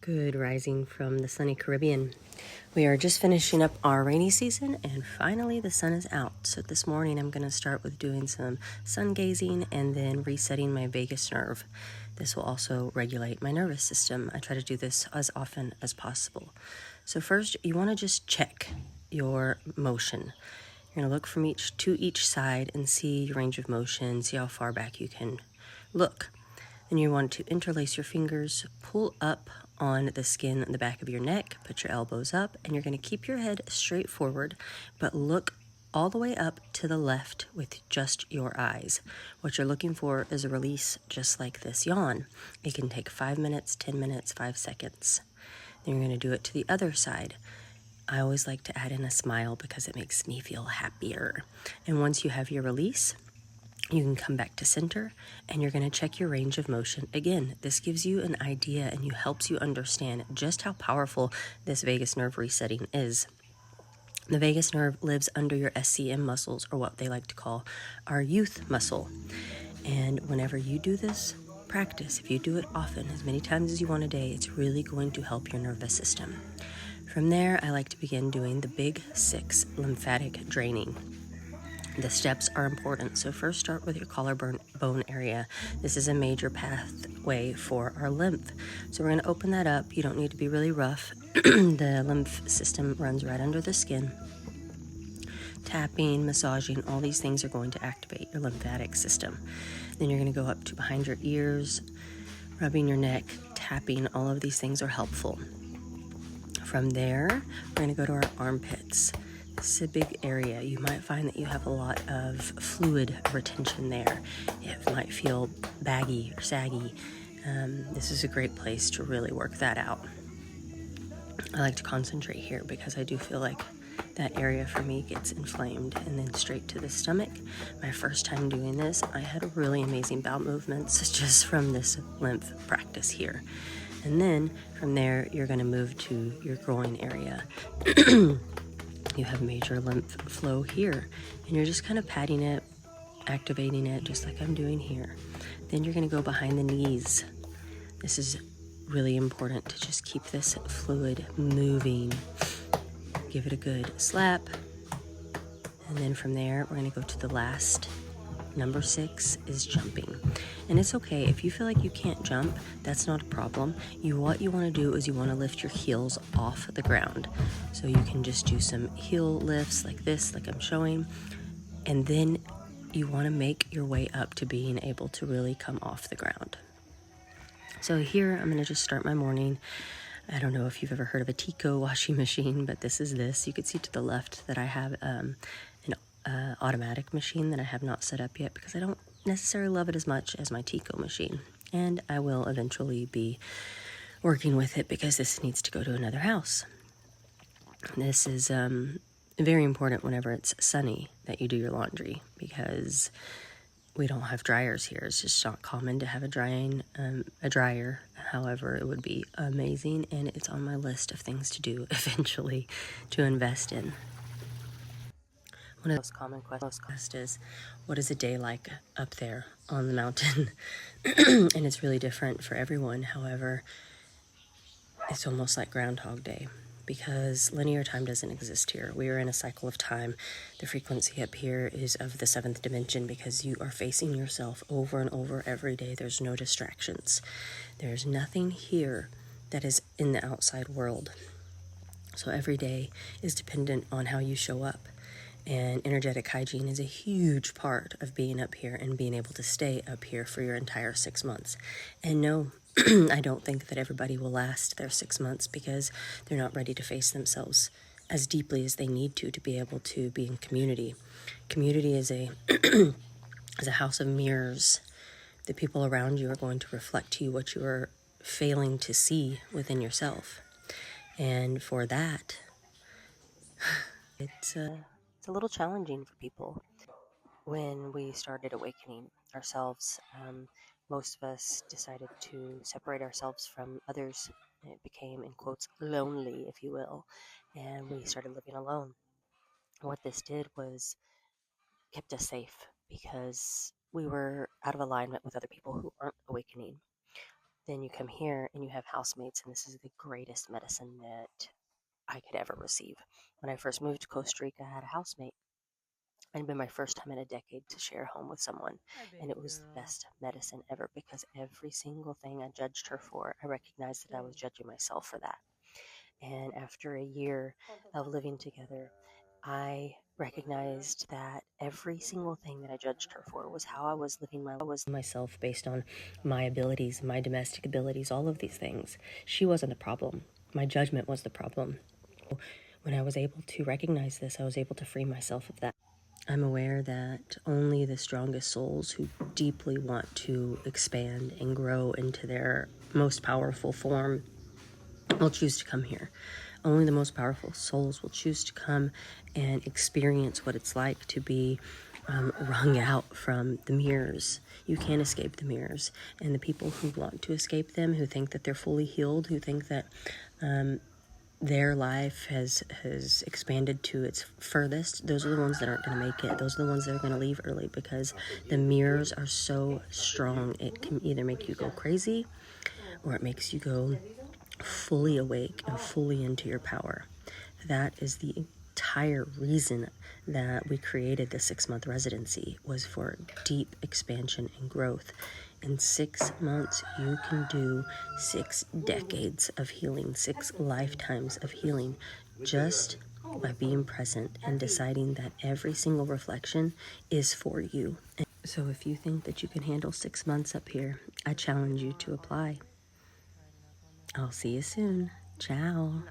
Good rising from the sunny Caribbean. We are just finishing up our rainy season and finally the sun is out. So this morning I'm going to start with doing some sun gazing and then resetting my vagus nerve. This will also regulate my nervous system. I try to do this as often as possible. So first you want to just check your motion. You're going to look from each side and see your range of motion, see how far back you can look. Then you want to interlace your fingers, pull up on the skin on the back of your neck, put your elbows up, and you're going to keep your head straight forward, but look all the way up to the left with just your eyes. What you're looking for is a release just like this yawn. It can take 5 minutes, 10 minutes, 5 seconds. Then you're going to do it to the other side. I always like to add in a smile because it makes me feel happier. And once you have your release, you can come back to center and you're going to check your range of motion. Again, this gives you an idea and helps you understand just how powerful this vagus nerve resetting is. The vagus nerve lives under your SCM muscles, or what they like to call our youth muscle. And whenever you do this practice, if you do it often, as many times as you want a day, it's really going to help your nervous system. From there, I like to begin doing the big 6 lymphatic draining. The steps are important, so first start with your collarbone area. This is a major pathway for our lymph. So we're going to open that up. You don't need to be really rough. The lymph system runs right under the skin. Tapping, massaging, all these things are going to activate your lymphatic system. Then you're going to go up to behind your ears, rubbing your neck, tapping. All of these things are helpful. From there, we're going to go to our armpits. This is a big area. You might find that you have a lot of fluid retention there. It might feel baggy or saggy. This is a great place to really work that out. I like to concentrate here because I do feel like that area for me gets inflamed. And then straight to the stomach. My first time doing this, I had really amazing bowel movements just from this lymph practice here. And then from there, you're going to move to your groin area. You have major lymph flow here, and you're just kind of patting it, activating it, just like I'm doing here. Then you're going to go behind the knees. This is really important to just keep this fluid moving. Give it a good slap. And then from there, we're going to go to the last. Number 6 is jumping. And it's okay if you feel like you can't jump, that's not a problem. What you want to do is you want to lift your heels off the ground. So you can just do some heel lifts like this, like I'm showing. And then you want to make your way up to being able to really come off the ground. So here I'm going to just start my morning. I don't know if you've ever heard of a Tico washing machine, but this is this. You can see to the left that I have an automatic machine that I have not set up yet because I don't necessarily love it as much as my Tico machine. And I will eventually be working with it because this needs to go to another house. This is very important whenever it's sunny that you do your laundry because we don't have dryers here. It's just not common to have a dryer. However, it would be amazing, and it's on my list of things to do eventually to invest in. One of the most common questions is, what is a day like up there on the mountain? And it's really different for everyone. However, it's almost like Groundhog Day because linear time doesn't exist here. We are in a cycle of time. The frequency up here is of the 7th dimension because you are facing yourself over and over every day. There's no distractions. There's nothing here that is in the outside world. So every day is dependent on how you show up. And energetic hygiene is a huge part of being up here and being able to stay up here for your entire 6 months. And no, I don't think that everybody will last their 6 months because they're not ready to face themselves as deeply as they need to be able to be in community. Community is a is a house of mirrors. The people around you are going to reflect to you what you are failing to see within yourself. And for that, it's a little challenging for people. When we started awakening ourselves, most of us decided to separate ourselves from others. It became, in quotes, lonely, if you will, and we started living alone. What this did was kept us safe because we were out of alignment with other people who aren't awakening. Then you come here and you have housemates, and this is the greatest medicine that I could ever receive. When I first moved to Costa Rica, I had a housemate. It had been my first time in a decade to share a home with someone, and it was the best medicine ever because every single thing I judged her for, I recognized that I was judging myself for that. And after a year of living together, I recognized that every single thing that I judged her for was how I was living myself based on my abilities, my domestic abilities, all of these things. She wasn't the problem. My judgment was the problem. When I was able to recognize this, I was able to free myself of that. I'm aware that only the strongest souls who deeply want to expand and grow into their most powerful form will choose to come here. Only the most powerful souls will choose to come and experience what it's like to be wrung out from the mirrors. You can't escape the mirrors. And the people who want to escape them, who think that they're fully healed, who think that their life has expanded to its furthest, those are the ones that aren't going to make it. Those are the ones that are going to leave early because the mirrors are so strong. It can either make you go crazy or it makes you go fully awake and fully into your power. That is the entire reason that we created the 6-month residency, was for deep expansion and growth. In 6 months, you can do 6 decades of healing, 6 lifetimes of healing, just by being present and deciding that every single reflection is for you. So if you think that you can handle 6 months up here, I challenge you to apply. I'll see you soon. Ciao.